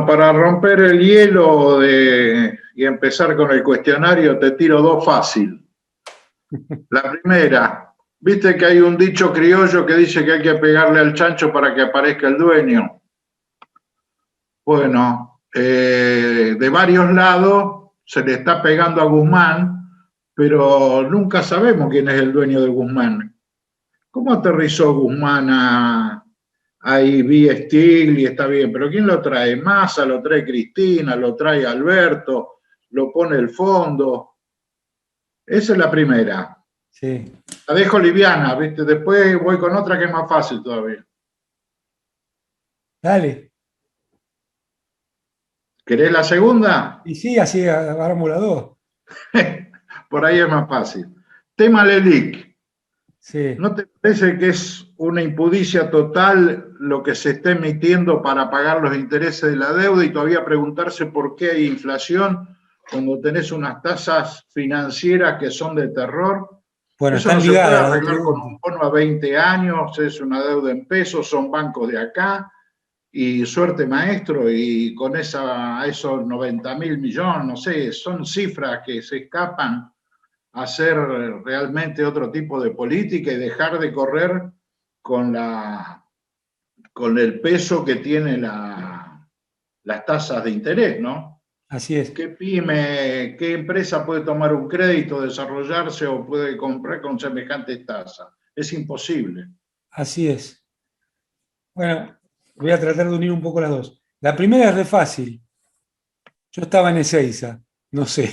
Bueno, para romper el hielo y empezar con el cuestionario, te tiro dos fácil. La primera, viste que hay un dicho criollo que dice que hay que pegarle al chancho para que aparezca el dueño. Bueno, de varios lados se le está pegando a Guzmán, pero nunca sabemos quién es el dueño de Guzmán. ¿Cómo aterrizó Guzmán ahí vi Stigl y está bien, pero ¿quién lo trae? Massa, lo trae Cristina, lo trae Alberto, lo pone el fondo. Esa es la primera. Sí. La dejo liviana, ¿viste? Después voy con otra que es más fácil todavía. Dale. ¿Querés la segunda? Y sí, así agarramos las dos. Por ahí es más fácil. Tema LELIC. Sí. ¿No te parece que es una impudicia total lo que se está emitiendo para pagar los intereses de la deuda y todavía preguntarse por qué hay inflación cuando tenés unas tasas financieras que son de terror? Bueno, Eso no están se puede ligadas las dos arreglar con preguntas. un bono a 20 años, es una deuda en pesos, son bancos de acá y suerte maestro y con esos 90.000 millones, no sé, son cifras que se escapan hacer realmente otro tipo de política y dejar de correr con, con el peso que tiene las tasas de interés, ¿no? Así es. ¿Qué pyme, qué empresa puede tomar un crédito, desarrollarse o puede comprar con semejantes tasas? Es imposible. Así es. Bueno, voy a tratar de unir un poco las dos. La primera es re fácil. Yo estaba en Ezeiza, no sé.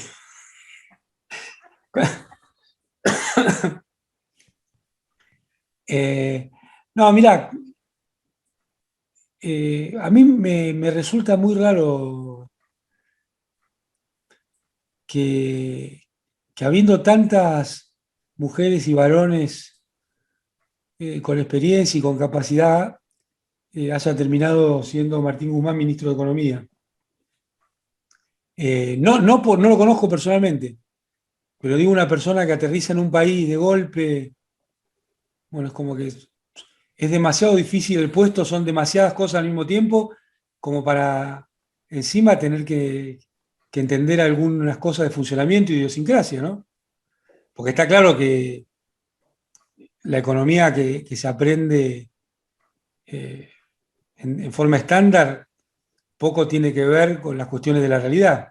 Eh, no, mirá, a mí me resulta muy raro que, que habiendo tantas mujeres y varones con experiencia y con capacidad, haya terminado siendo Martín Guzmán ministro de Economía. No lo conozco personalmente, pero digo una persona que aterriza en un país de golpe, bueno, es como que es demasiado difícil el puesto, son demasiadas cosas al mismo tiempo, como para encima tener que entender algunas cosas de funcionamiento y idiosincrasia, ¿no? Porque está claro que la economía que se aprende eh, en forma estándar poco tiene que ver con las cuestiones de la realidad.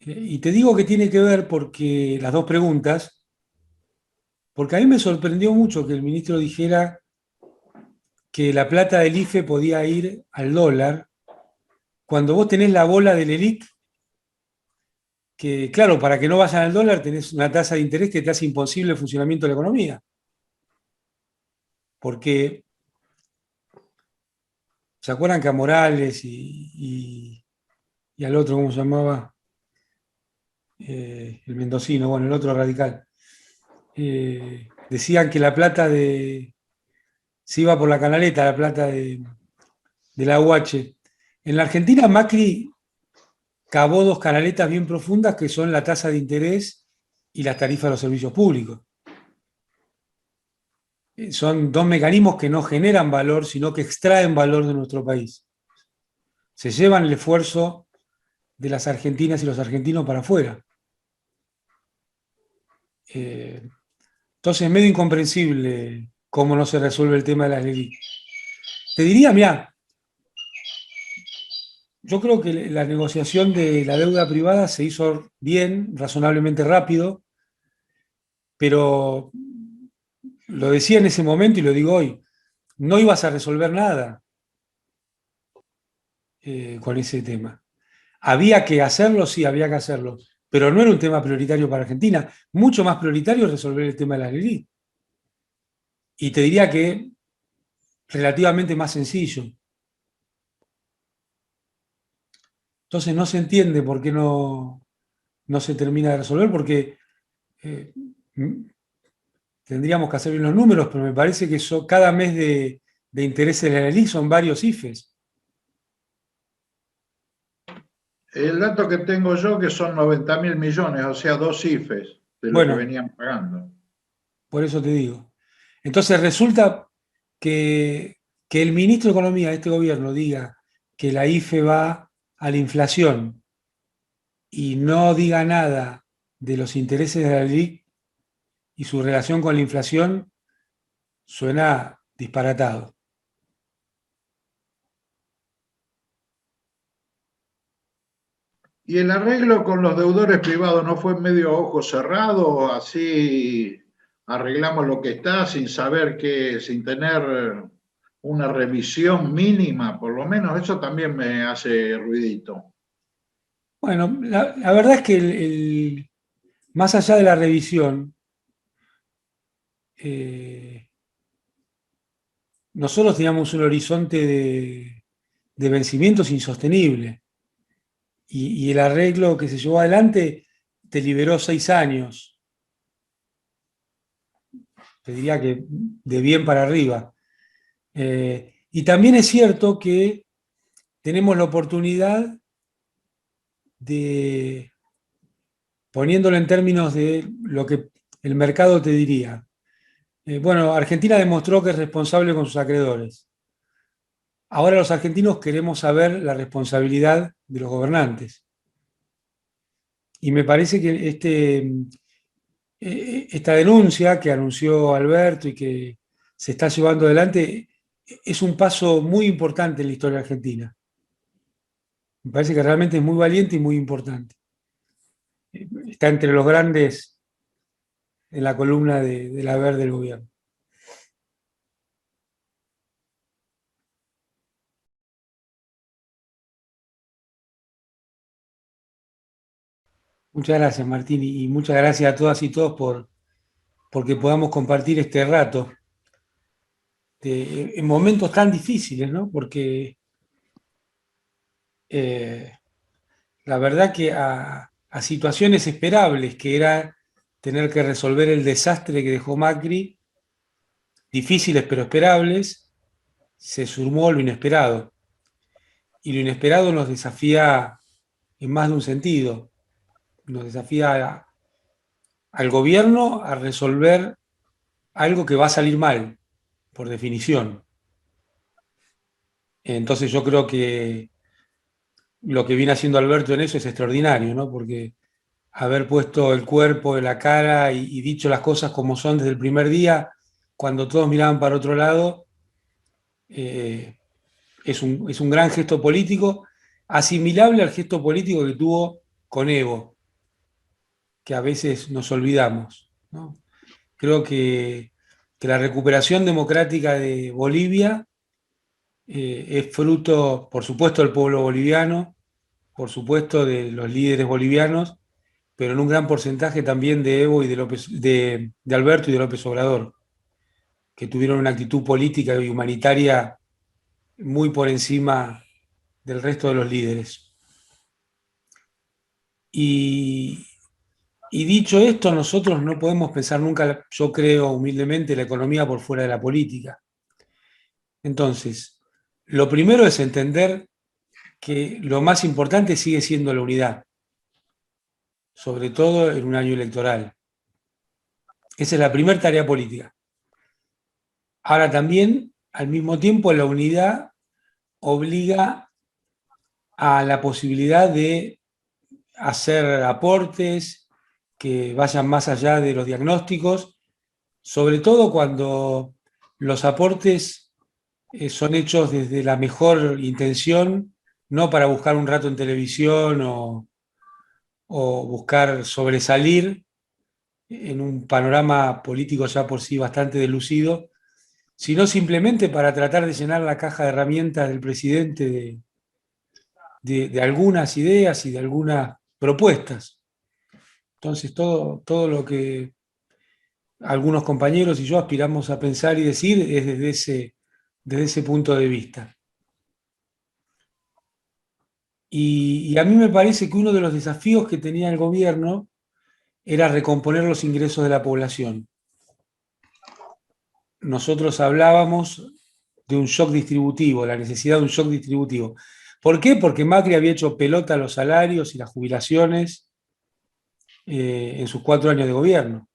Y te digo que tiene que ver porque las dos preguntas, porque a mí me sorprendió mucho que el ministro dijera que la plata del IFE podía ir al dólar, cuando vos tenés la bola del ELIC, que claro, para que no vayan al dólar tenés una tasa de interés que te hace imposible el funcionamiento de la economía. Porque, ¿se acuerdan que a Morales y al otro, ¿cómo se llamaba? El mendocino, bueno, el otro radical. Decían que la plata se iba por la canaleta, la plata de la UH. En la Argentina, Macri cavó dos canaletas bien profundas que son la tasa de interés y las tarifas de los servicios públicos. Son dos mecanismos que no generan valor, sino que extraen valor de nuestro país. Se llevan el esfuerzo de las argentinas y los argentinos para afuera. Entonces es medio incomprensible cómo no se resuelve el tema de las leyes. Te diría, mira, yo creo que la negociación de la deuda privada se hizo bien, razonablemente rápido, pero lo decía en ese momento y lo digo hoy, no ibas a resolver nada con ese tema. Había que hacerlo, sí, había que hacerlo, pero no era un tema prioritario para Argentina. Mucho más prioritario es resolver el tema de las LELIC. Y te diría que relativamente más sencillo. Entonces no se entiende por qué no se termina de resolver, porque eh, tendríamos que hacer bien los números, pero me parece que cada mes de intereses de la LELIC son varios IFES. El dato que tengo yo que son 90.000 millones, o sea, dos IFES de lo que Bueno, venían pagando. por eso te digo. Entonces resulta que el ministro de Economía de este gobierno diga que la IFE va a la inflación y no diga nada de los intereses de la LELIQ y su relación con la inflación, suena disparatado. ¿Y el arreglo con los deudores privados no fue medio a ojo cerrado? Así arreglamos lo que está sin saber que, sin tener una revisión mínima, por lo menos eso también me hace ruidito. Bueno, la verdad es que más allá de la revisión, nosotros teníamos un horizonte de vencimientos insostenible y el arreglo que se llevó adelante te liberó 6 años, te diría que de bien para arriba. Y también es cierto que tenemos la oportunidad de, poniéndolo en términos de lo que el mercado te diría, bueno, Argentina demostró que es responsable con sus acreedores. Ahora los argentinos queremos saber la responsabilidad de los gobernantes. Y me parece que esta denuncia que anunció Alberto y que se está llevando adelante es un paso muy importante en la historia argentina. Me parece que realmente es muy valiente y muy importante. Está entre los grandes en la columna del haber del gobierno. Muchas gracias, Martín, y muchas gracias a todas y todos porque podamos compartir este rato en momentos tan difíciles, ¿no? Porque la verdad que a situaciones esperables, que era tener que resolver el desastre que dejó Macri, difíciles pero esperables, se sumó lo inesperado. Y lo inesperado nos desafía en más de un sentido. Nos desafía al gobierno a resolver algo que va a salir mal, por definición. Entonces yo creo que lo que viene haciendo Alberto en eso es extraordinario, ¿no? Porque haber puesto el cuerpo en la cara y dicho las cosas como son desde el primer día, cuando todos miraban para otro lado, eh, es un gran gesto político, asimilable al gesto político que tuvo con Evo, que a veces nos olvidamos, ¿no? Creo que la recuperación democrática de Bolivia es fruto, por supuesto, del pueblo boliviano, por supuesto, de los líderes bolivianos, pero en un gran porcentaje también de Evo y de Alberto y de López Obrador, que tuvieron una actitud política y humanitaria muy por encima del resto de los líderes. Y, y dicho esto, nosotros no podemos pensar nunca, yo creo humildemente, la economía por fuera de la política. Entonces, lo primero es entender que lo más importante sigue siendo la unidad, sobre todo en un año electoral. Esa es la primera tarea política. Ahora también, al mismo tiempo, la unidad obliga a la posibilidad de hacer aportes que vayan más allá de los diagnósticos, sobre todo cuando los aportes son hechos desde la mejor intención, no para buscar un rato en televisión o buscar sobresalir en un panorama político ya por sí bastante deslucido, sino simplemente para tratar de llenar la caja de herramientas del presidente de algunas ideas y de algunas propuestas. Entonces, todo lo que algunos compañeros y yo aspiramos a pensar y decir es desde ese punto de vista. Y a mí me parece que uno de los desafíos que tenía el gobierno era recomponer los ingresos de la población. Nosotros hablábamos de un shock distributivo, la necesidad de un shock distributivo. ¿Por qué? Porque Macri había hecho pelota los salarios y las jubilaciones en sus 4 años de gobierno.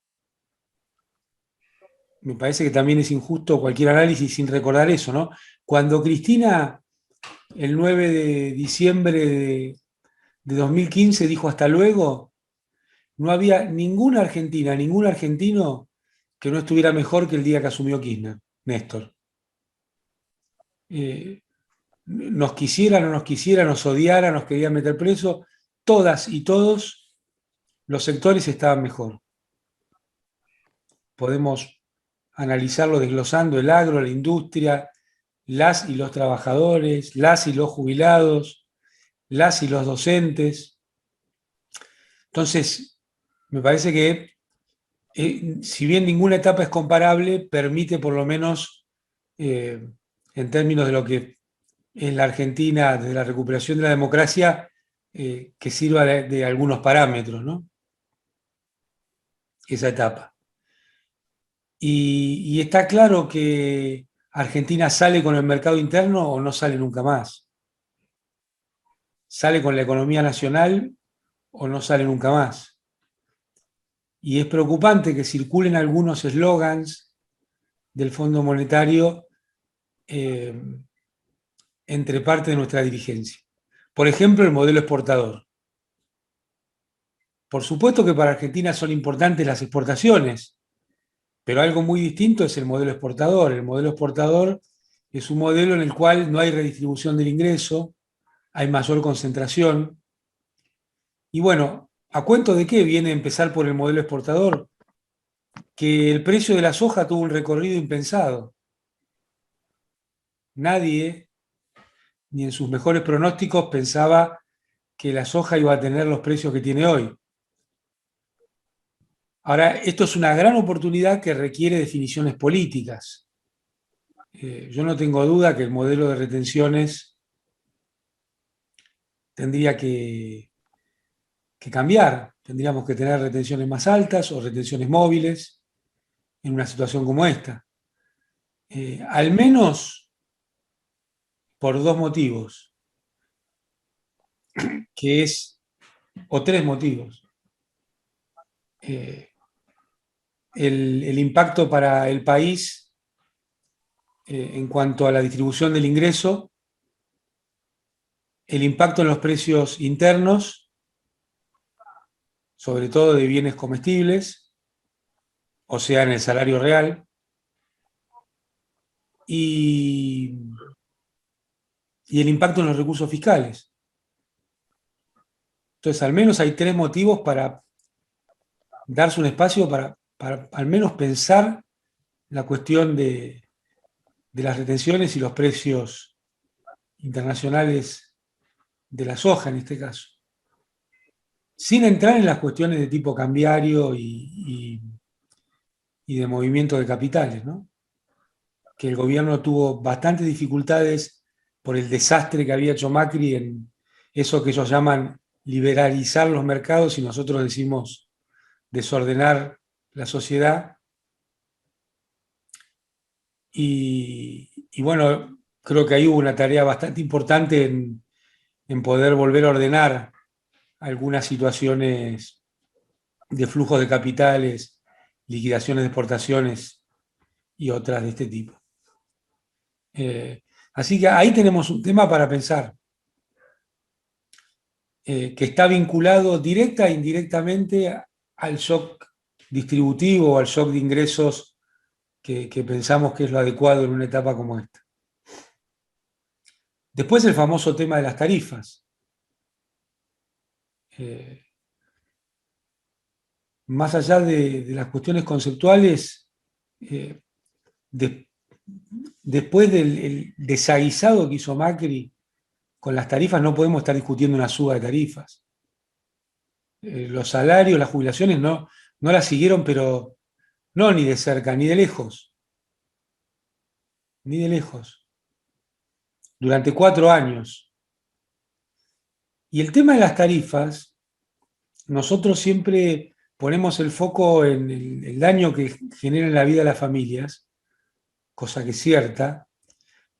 Me parece que también es injusto cualquier análisis sin recordar eso, ¿no? Cuando Cristina el 9 de diciembre de 2015 dijo hasta luego, no había ninguna argentina, ningún argentino que no estuviera mejor que el día que asumió Kirchner, Néstor. Nos quisiera, no nos quisiera, nos odiara, nos querían meter preso, todas y todos los sectores estaban mejor. Podemos analizarlo desglosando el agro, la industria, las y los trabajadores, las y los jubilados, las y los docentes. Entonces, me parece que si bien ninguna etapa es comparable, permite por lo menos, en términos de lo que es la Argentina, de la recuperación de la democracia, que sirva de algunos parámetros, ¿no? Esa etapa. Y está claro que Argentina sale con el mercado interno o no sale nunca más. Sale con la economía nacional o no sale nunca más. Y es preocupante que circulen algunos eslogans del Fondo Monetario entre parte de nuestra dirigencia. Por ejemplo, el modelo exportador. Por supuesto que para Argentina son importantes las exportaciones, pero algo muy distinto es el modelo exportador. El modelo exportador es un modelo en el cual no hay redistribución del ingreso, hay mayor concentración. Y bueno, ¿a cuento de qué viene a empezar por el modelo exportador? Que el precio de la soja tuvo un recorrido impensado. Nadie, ni en sus mejores pronósticos, pensaba que la soja iba a tener los precios que tiene hoy. Ahora, esto es una gran oportunidad que requiere definiciones políticas. Yo no tengo duda que el modelo de retenciones tendría que cambiar. Tendríamos que tener retenciones más altas o retenciones móviles en una situación como esta. Al menos por dos motivos, o tres motivos. El impacto para el país en cuanto a la distribución del ingreso, el impacto en los precios internos, sobre todo de bienes comestibles, o sea, en el salario real, y el impacto en los recursos fiscales. Entonces, al menos hay tres motivos para darse un espacio para al menos pensar la cuestión de las retenciones y los precios internacionales de la soja, en este caso. Sin entrar en las cuestiones de tipo cambiario y de movimiento de capitales, ¿no? Que el gobierno tuvo bastantes dificultades por el desastre que había hecho Macri en eso que ellos llaman liberalizar los mercados y nosotros decimos desordenar la sociedad. Y bueno, creo que ahí hubo una tarea bastante importante en poder volver a ordenar algunas situaciones de flujos de capitales, liquidaciones de exportaciones y otras de este tipo. Así que ahí tenemos un tema para pensar, que está vinculado directa e indirectamente al shock distributivo o al shock de ingresos que pensamos que es lo adecuado en una etapa como esta. Después el famoso tema de las tarifas. Más allá de las cuestiones conceptuales, después del desaguisado que hizo Macri con las tarifas, no podemos estar discutiendo una suba de tarifas. Los salarios, las jubilaciones no las siguieron, pero no ni de cerca, ni de lejos. Ni de lejos. Durante 4 años. Y el tema de las tarifas, nosotros siempre ponemos el foco en el daño que genera en la vida de las familias, cosa que es cierta,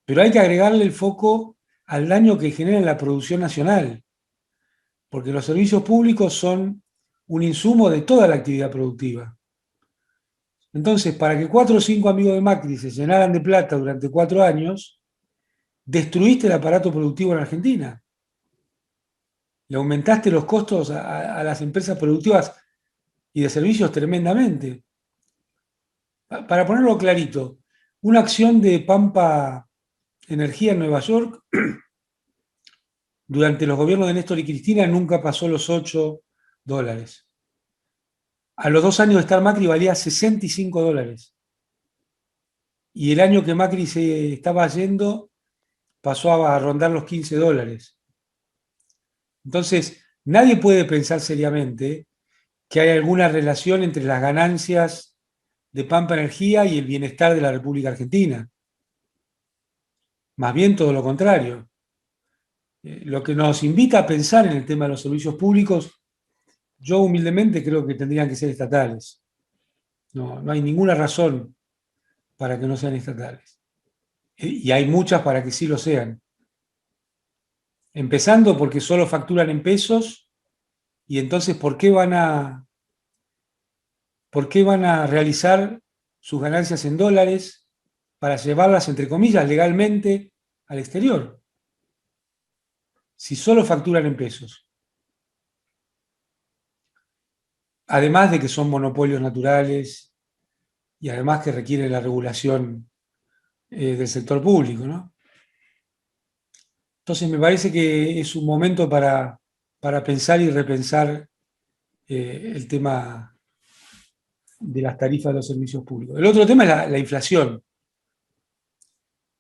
pero hay que agregarle el foco al daño que genera en la producción nacional, porque los servicios públicos son un insumo de toda la actividad productiva. Entonces, para que 4 o 5 amigos de Macri se llenaran de plata durante 4 años, destruiste el aparato productivo en Argentina. Le aumentaste los costos a las empresas productivas y de servicios tremendamente. Para ponerlo clarito, una acción de Pampa Energía en Nueva York durante los gobiernos de Néstor y Cristina nunca pasó los $8. A los 2 años de estar Macri valía $65. Y el año que Macri se estaba yendo pasó a rondar los $15. Entonces, nadie puede pensar seriamente que hay alguna relación entre las ganancias de Pampa Energía y el bienestar de la República Argentina. Más bien todo lo contrario. Lo que nos invita a pensar en el tema de los servicios públicos, yo humildemente creo que tendrían que ser estatales. No hay ninguna razón para que no sean estatales. Y hay muchas para que sí lo sean. Empezando porque solo facturan en pesos y entonces ¿por qué van a realizar sus ganancias en dólares para llevarlas, entre comillas, legalmente al exterior? Si solo facturan en pesos. Además de que son monopolios naturales y además que requieren la regulación del sector público, ¿no? Entonces me parece que es un momento para pensar y repensar el tema de las tarifas de los servicios públicos. El otro tema es la inflación.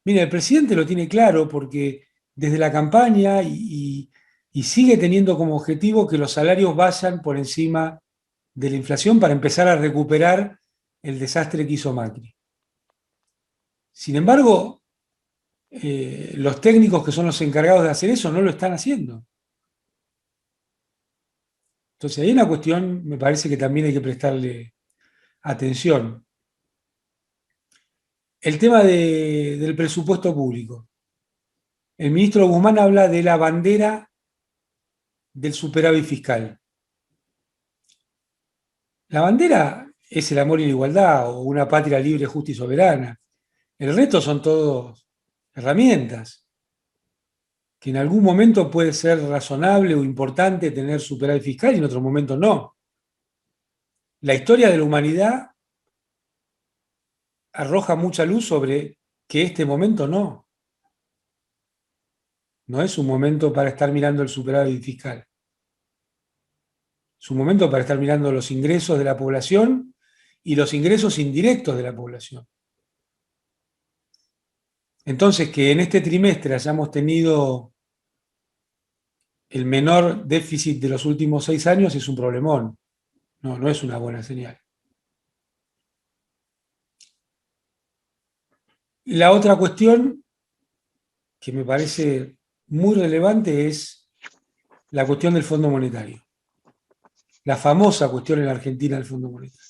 Mira, el presidente lo tiene claro porque desde la campaña y sigue teniendo como objetivo que los salarios vayan por encima de la inflación para empezar a recuperar el desastre que hizo Macri. Sin embargo, los técnicos que son los encargados de hacer eso no lo están haciendo. Entonces, hay una cuestión, me parece que también hay que prestarle atención. El tema del presupuesto público. El ministro Guzmán habla de la bandera del superávit fiscal. La bandera es el amor y la igualdad o una patria libre, justa y soberana. El resto son todos herramientas que en algún momento puede ser razonable o importante tener superávit fiscal y en otro momento no. La historia de la humanidad arroja mucha luz sobre que este momento no. No es un momento para estar mirando el superávit fiscal. Es un momento para estar mirando los ingresos de la población y los ingresos indirectos de la población. Entonces, que en este trimestre hayamos tenido el menor déficit de los últimos 6 años es un problemón. No es una buena señal. La otra cuestión que me parece muy relevante es la cuestión del Fondo Monetario. La famosa cuestión en la Argentina del Fondo Monetario.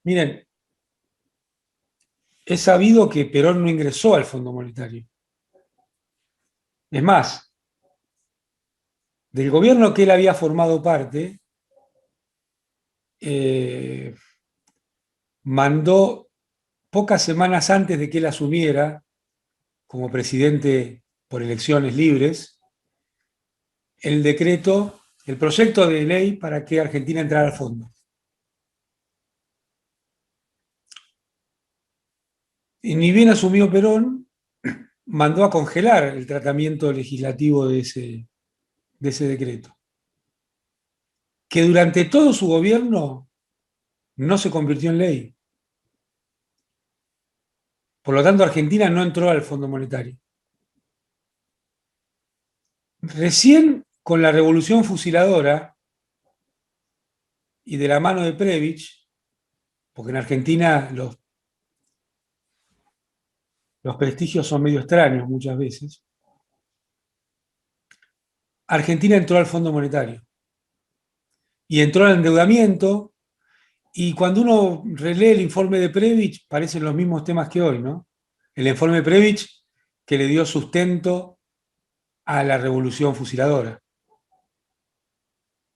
Miren, es sabido que Perón no ingresó al Fondo Monetario. Es más, del gobierno que él había formado parte, mandó pocas semanas antes de que él asumiera como presidente por elecciones libres, el decreto, el proyecto de ley para que Argentina entrara al fondo. Y ni bien asumió Perón, mandó a congelar el tratamiento legislativo de ese decreto, que durante todo su gobierno no se convirtió en ley. Por lo tanto, Argentina no entró al Fondo Monetario. Recién con la revolución fusiladora y de la mano de Prebisch, porque en Argentina los prestigios son medio extraños muchas veces, Argentina entró al Fondo Monetario y entró al endeudamiento, y cuando uno relee el informe de Prebisch parecen los mismos temas que hoy, ¿no? El informe de Prebisch que le dio sustento a la revolución fusiladora.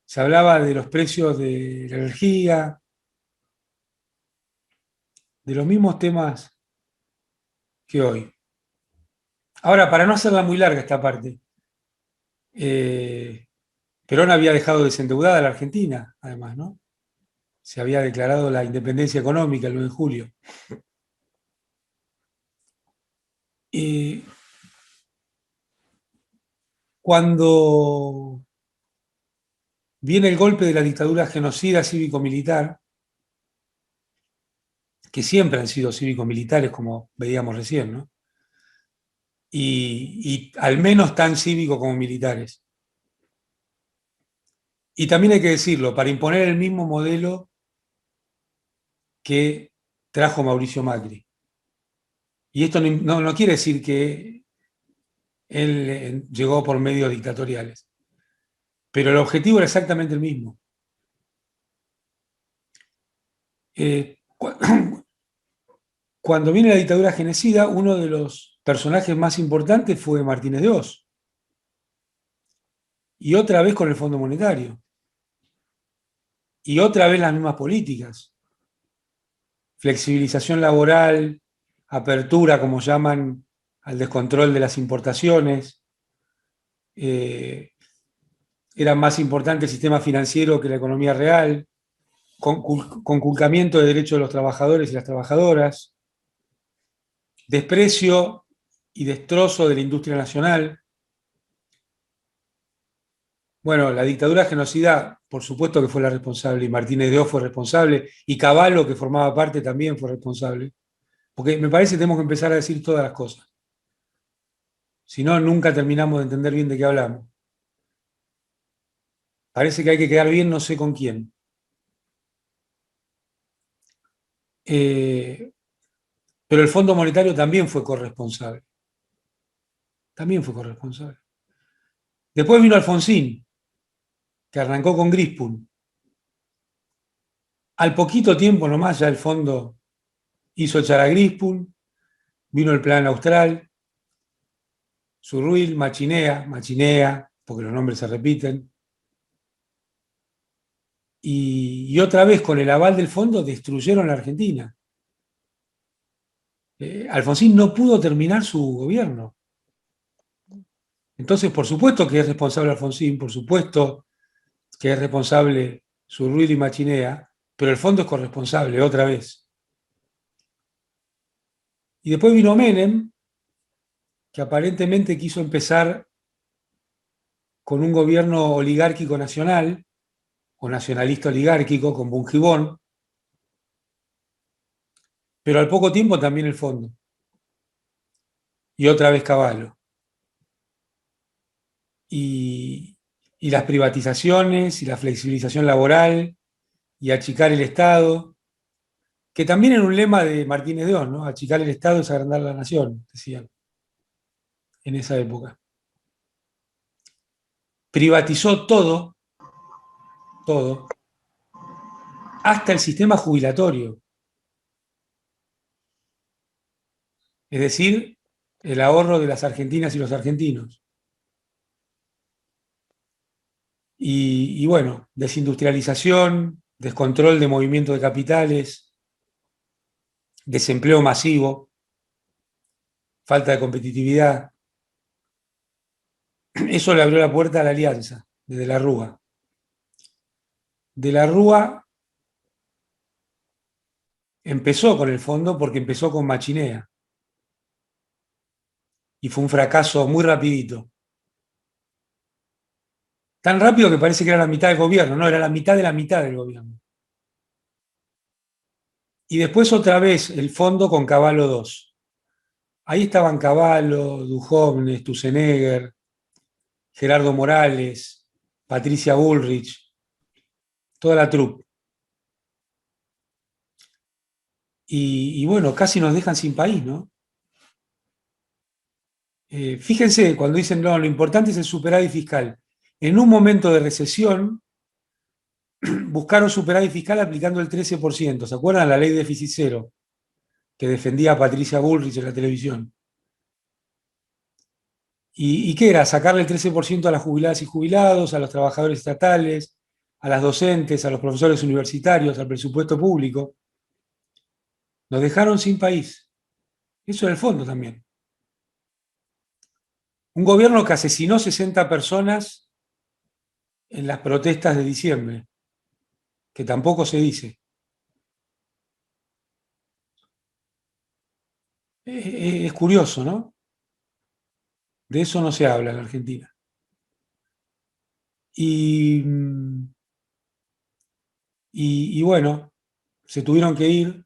Se hablaba de los precios de la energía, de los mismos temas que hoy. Ahora, para no hacerla muy larga esta parte, Perón había dejado desendeudada a la Argentina, además, ¿no? Se había declarado la independencia económica el 9 de julio. Cuando viene el golpe de la dictadura genocida cívico-militar, que siempre han sido cívico-militares, como veíamos recién, ¿no? Y al menos tan cívicos como militares. Y también hay que decirlo, para imponer el mismo modelo que trajo Mauricio Macri. Y esto no quiere decir que él llegó por medios dictatoriales, pero el objetivo era exactamente el mismo. Cuando viene la dictadura genocida, uno de los personajes más importantes fue Martínez de Oz. Y otra vez con el Fondo Monetario. Y otra vez las mismas políticas. Flexibilización laboral, apertura, como llaman, al descontrol de las importaciones. Era más importante el sistema financiero que la economía real. Conculcamiento de derechos de los trabajadores y las trabajadoras. Desprecio y destrozo de la industria nacional. Bueno, la dictadura genocida, por supuesto que fue la responsable, y Martínez de Oz fue responsable, y Cavallo, que formaba parte, también fue responsable. Porque me parece que tenemos que empezar a decir todas las cosas. Si no, nunca terminamos de entender bien de qué hablamos. Parece que hay que quedar bien no sé con quién. Pero el Fondo Monetario también fue corresponsable. También fue corresponsable. Después vino Alfonsín, que arrancó con Grispun. Al poquito tiempo nomás ya el fondo hizo echar a Grispun, vino el Plan Austral, Surruil, Machinea, porque los nombres se repiten. Y otra vez, con el aval del fondo, destruyeron la Argentina. Alfonsín no pudo terminar su gobierno. Entonces, por supuesto que es responsable Alfonsín, por supuesto que es responsable Surruil y Machinea, pero el fondo es corresponsable otra vez. Y después vino Menem, que aparentemente quiso empezar con un gobierno oligárquico nacional, o nacionalista oligárquico, con Bungibón, pero al poco tiempo también el fondo. Y otra vez Cavallo. Y las privatizaciones, y la flexibilización laboral, y achicar el Estado, que también era un lema de Martínez de Oz, ¿no? Achicar el Estado es agrandar la nación, decían, en esa época. Privatizó todo, hasta el sistema jubilatorio. Es decir, el ahorro de las argentinas y los argentinos. Y bueno, desindustrialización, descontrol de movimiento de capitales, desempleo masivo, falta de competitividad. Eso le abrió la puerta a la alianza de la Rúa. De la Rúa empezó con el fondo porque empezó con Machinea. Y fue un fracaso muy rapidito. Tan rápido que parece que era la mitad del gobierno, no, era la mitad de la mitad del gobierno. Y después otra vez el fondo con Cavallo 2. Ahí estaban Cavallo, Duhovne, Sturzenegger, Gerardo Morales, Patricia Bullrich, toda la troupe. Y bueno, casi nos dejan sin país, ¿no? Fíjense, cuando dicen, no, lo importante es el superávit fiscal. En un momento de recesión, buscaron superávit fiscal aplicando el 13%. ¿Se acuerdan? La ley de déficit cero, que defendía a Patricia Bullrich en la televisión. ¿Y qué era? Sacarle el 13% a las jubiladas y jubilados, a los trabajadores estatales, a las docentes, a los profesores universitarios, al presupuesto público. Nos dejaron sin país. Eso era el fondo también. Un gobierno que asesinó 60 personas en las protestas de diciembre, que tampoco se dice. Es curioso, ¿no? De eso no se habla en Argentina. Y bueno, se tuvieron que ir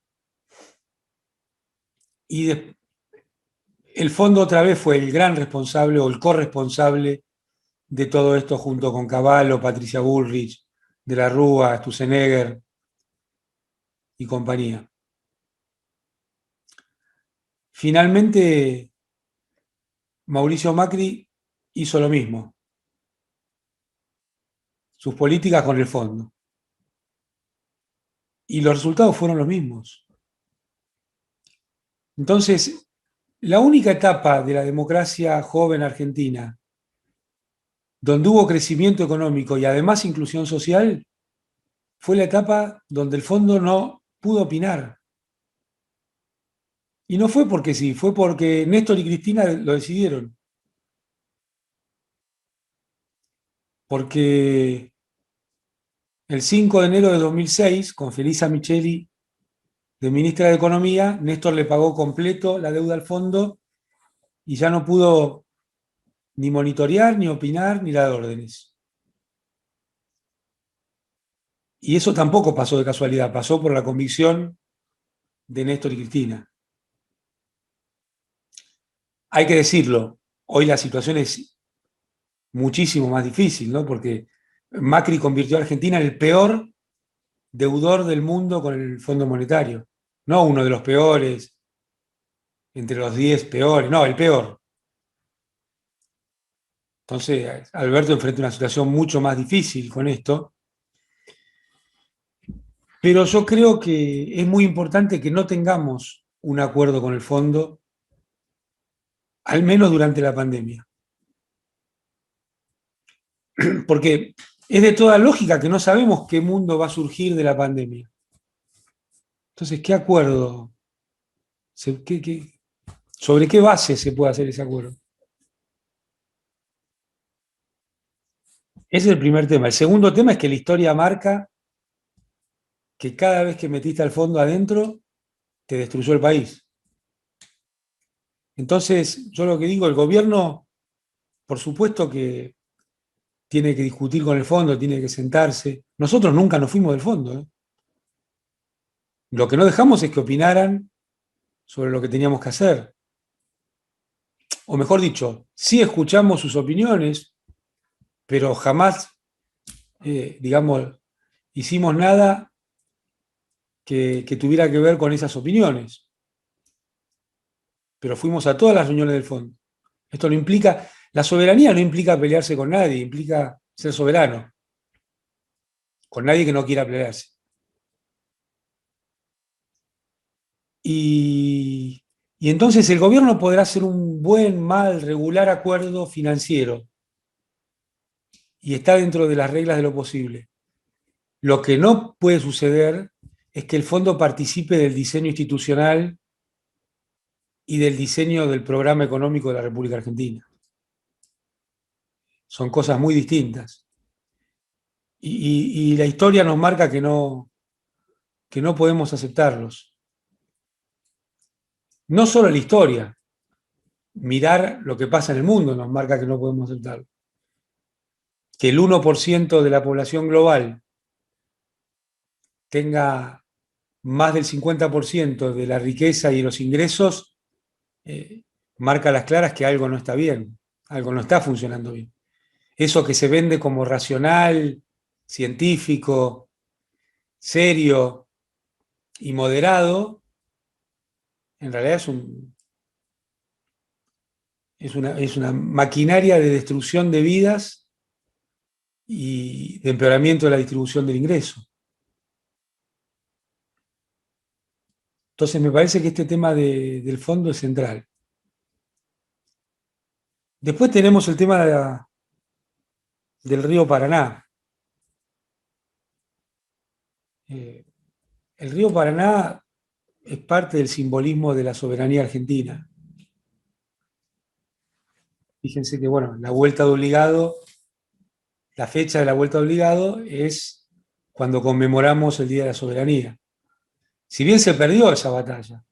y el fondo otra vez fue el gran responsable o el corresponsable de todo esto junto con Cavallo, Patricia Bullrich, De la Rúa, Sturzenegger y compañía. Finalmente, Mauricio Macri hizo lo mismo. Sus políticas con el fondo. Y los resultados fueron los mismos. Entonces, la única etapa de la democracia joven argentina donde hubo crecimiento económico y además inclusión social fue la etapa donde el fondo no pudo opinar. Y no fue porque sí, fue porque Néstor y Cristina lo decidieron. Porque el 5 de enero de 2006, con Felisa Micheli de ministra de Economía, Néstor le pagó completo la deuda al fondo y ya no pudo ni monitorear, ni opinar, ni dar órdenes. Y eso tampoco pasó de casualidad, pasó por la convicción de Néstor y Cristina. Hay que decirlo, hoy la situación es muchísimo más difícil, ¿no? Porque Macri convirtió a Argentina en el peor deudor del mundo con el Fondo Monetario. No uno de los peores, entre los 10 peores, no, el peor. Entonces, Alberto enfrenta una situación mucho más difícil con esto. Pero yo creo que es muy importante que no tengamos un acuerdo con el fondo, al menos durante la pandemia. Porque es de toda lógica que no sabemos qué mundo va a surgir de la pandemia. Entonces, ¿qué acuerdo? ¿Sobre qué base se puede hacer ese acuerdo? Ese es el primer tema. El segundo tema es que la historia marca que cada vez que metiste al fondo adentro, te destruyó el país. Entonces, yo lo que digo, el gobierno, por supuesto que tiene que discutir con el fondo, tiene que sentarse. Nosotros nunca nos fuimos del fondo, ¿eh? Lo que no dejamos es que opinaran sobre lo que teníamos que hacer. O mejor dicho, sí escuchamos sus opiniones, pero jamás, digamos, hicimos nada que tuviera que ver con esas opiniones. Pero fuimos a todas las reuniones del fondo. Esto no implica, la soberanía no implica pelearse con nadie, implica ser soberano, con nadie que no quiera pelearse. Y entonces el gobierno podrá hacer un buen, mal, regular acuerdo financiero y está dentro de las reglas de lo posible. Lo que no puede suceder es que el fondo participe del diseño institucional y del diseño del programa económico de la República Argentina. Son cosas muy distintas. Y la historia nos marca que no podemos aceptarlos. No solo la historia, mirar lo que pasa en el mundo nos marca que no podemos aceptarlo. Que el 1% de la población global tenga más del 50% de la riqueza y los ingresos, marca a las claras que algo no está bien, algo no está funcionando bien. Eso que se vende como racional, científico, serio y moderado, en realidad es una maquinaria de destrucción de vidas y de empeoramiento de la distribución del ingreso. Entonces me parece que este tema del fondo es central. Después tenemos el tema del río Paraná. El río Paraná es parte del simbolismo de la soberanía argentina. fíjense que, bueno, la vuelta de obligado, la fecha de la vuelta de obligado es cuando conmemoramos el Día de la Soberanía. Si bien se perdió esa batalla,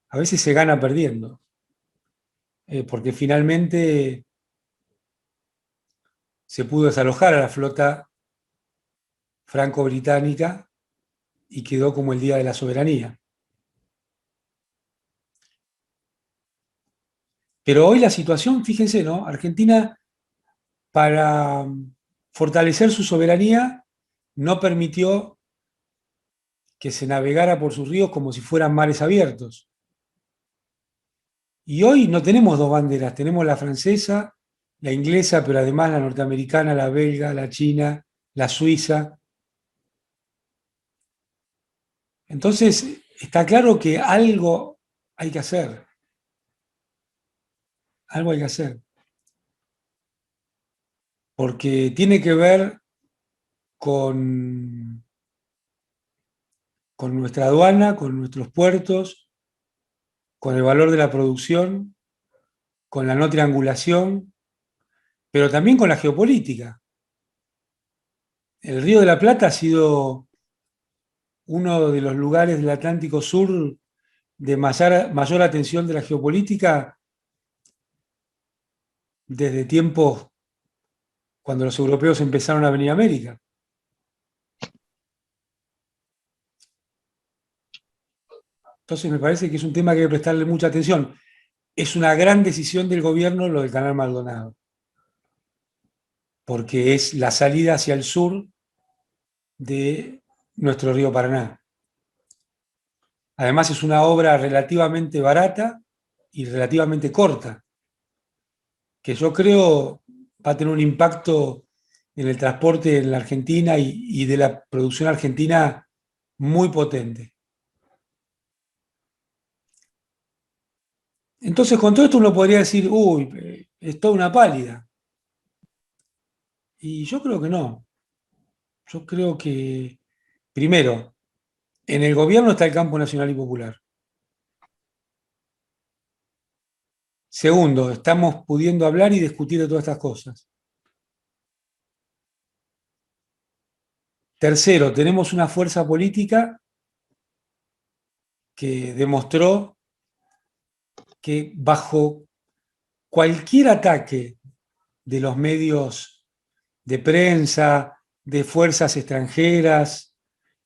a veces se gana perdiendo, porque finalmente se pudo desalojar a la flota franco-británica y quedó como el Día de la Soberanía. Pero hoy la situación, fíjense, ¿no? Argentina, para fortalecer su soberanía, no permitió que se navegara por sus ríos como si fueran mares abiertos. Y hoy no tenemos dos banderas, tenemos la francesa, la inglesa, pero además la norteamericana, la belga, la china, la suiza. Entonces, está claro que algo hay que hacer, algo hay que hacer, porque tiene que ver con, con nuestra aduana, con nuestros puertos, con el valor de la producción, con la no triangulación, pero también con la geopolítica. El Río de la Plata ha sido uno de los lugares del Atlántico Sur de mayor atención de la geopolítica desde tiempos cuando los europeos empezaron a venir a América. Entonces me parece que es un tema que hay que prestarle mucha atención. Es una gran decisión del gobierno lo del Canal Maldonado, porque es la salida hacia el sur de nuestro río Paraná. Además es una obra relativamente barata y relativamente corta, que yo creo va a tener un impacto en el transporte en la Argentina y de la producción argentina muy potente. Entonces, con todo esto uno podría decir, uy, es toda una pálida. Y yo creo que no. Yo creo que, primero, en el gobierno está el campo nacional y popular. Segundo, estamos pudiendo hablar y discutir de todas estas cosas. Tercero, tenemos una fuerza política que demostró que bajo cualquier ataque de los medios de prensa, de fuerzas extranjeras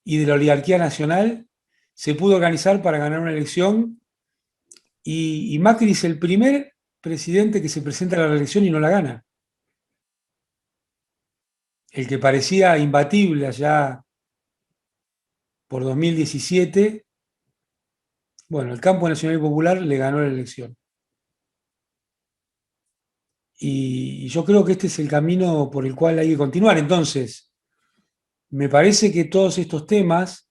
y de la oligarquía nacional, se pudo organizar para ganar una elección y Macri es el primer presidente que se presenta a la reelección y no la gana. El que parecía imbatible allá por 2017, bueno, el campo nacional y popular le ganó la elección. Y yo creo que este es el camino por el cual hay que continuar. Entonces, me parece que todos estos temas,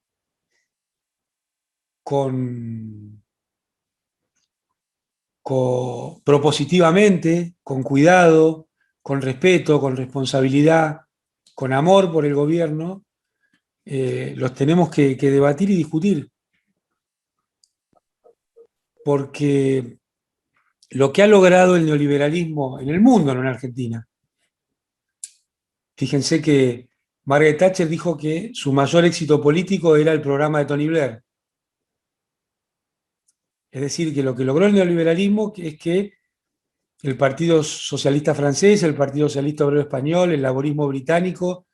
propositivamente, con cuidado, con respeto, con responsabilidad, con amor por el gobierno, los tenemos que debatir y discutir. Porque lo que ha logrado el neoliberalismo en el mundo, no en Argentina. Fíjense que Margaret Thatcher dijo que su mayor éxito político era el programa de Tony Blair. Es decir, que lo que logró el neoliberalismo es que el Partido Socialista francés, el Partido Socialista Obrero Español, el laborismo británico,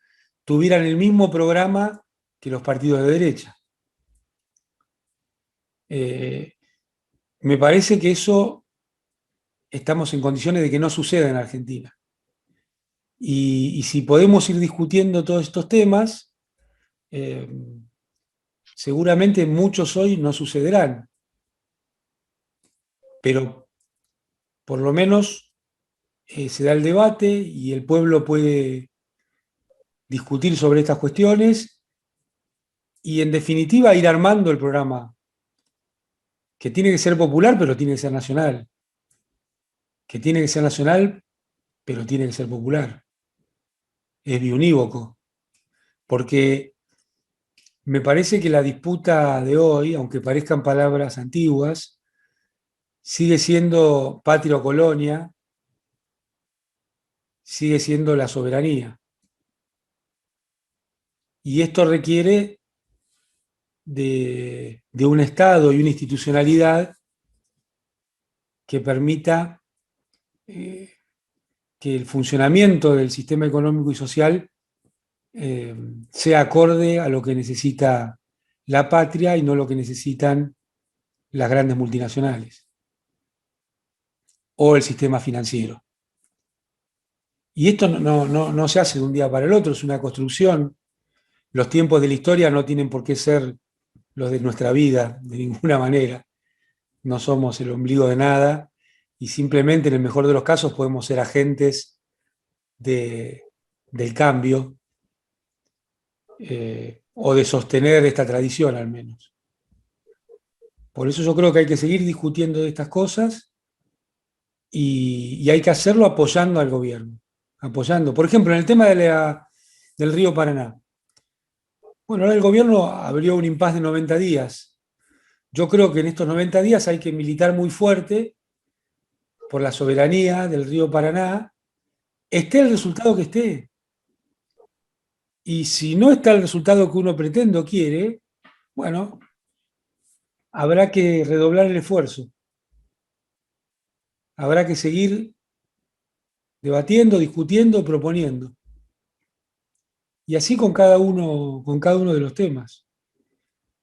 tuvieran el mismo programa que los partidos de derecha. Me parece que eso estamos en condiciones de que no suceda en Argentina. Y si podemos ir discutiendo todos estos temas, seguramente muchos hoy no sucederán, pero por lo menos se da el debate y el pueblo puede discutir sobre estas cuestiones y en definitiva ir armando el programa, que tiene que ser popular, pero tiene que ser nacional, que tiene que ser nacional, pero tiene que ser popular. Es biunívoco, porque me parece que la disputa de hoy, aunque parezcan palabras antiguas, sigue siendo patria o colonia, sigue siendo la soberanía. Y esto requiere de un Estado y una institucionalidad que permita que el funcionamiento del sistema económico y social sea acorde a lo que necesita la patria y no lo que necesitan las grandes multinacionales o el sistema financiero. Y esto no se hace de un día para el otro, es una construcción. Los tiempos de la historia no tienen por qué ser los de nuestra vida, de ninguna manera. No somos el ombligo de nada y simplemente, en el mejor de los casos, podemos ser agentes del cambio o de sostener esta tradición, al menos. Por eso yo creo que hay que seguir discutiendo de estas cosas y hay que hacerlo apoyando al gobierno. Apoyando. Por ejemplo, en el tema del río Paraná. Bueno, ahora el gobierno abrió un impasse de 90 días. Yo creo que en estos 90 días hay que militar muy fuerte por la soberanía del río Paraná, esté el resultado que esté. Y si no está el resultado que uno pretende o quiere, bueno, habrá que redoblar el esfuerzo. Habrá que seguir debatiendo, discutiendo, proponiendo. Y así con cada uno de los temas.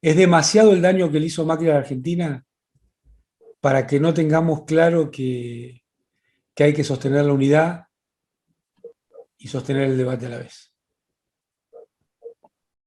Es demasiado el daño que le hizo Macri a la Argentina para que no tengamos claro que hay que sostener la unidad y sostener el debate a la vez.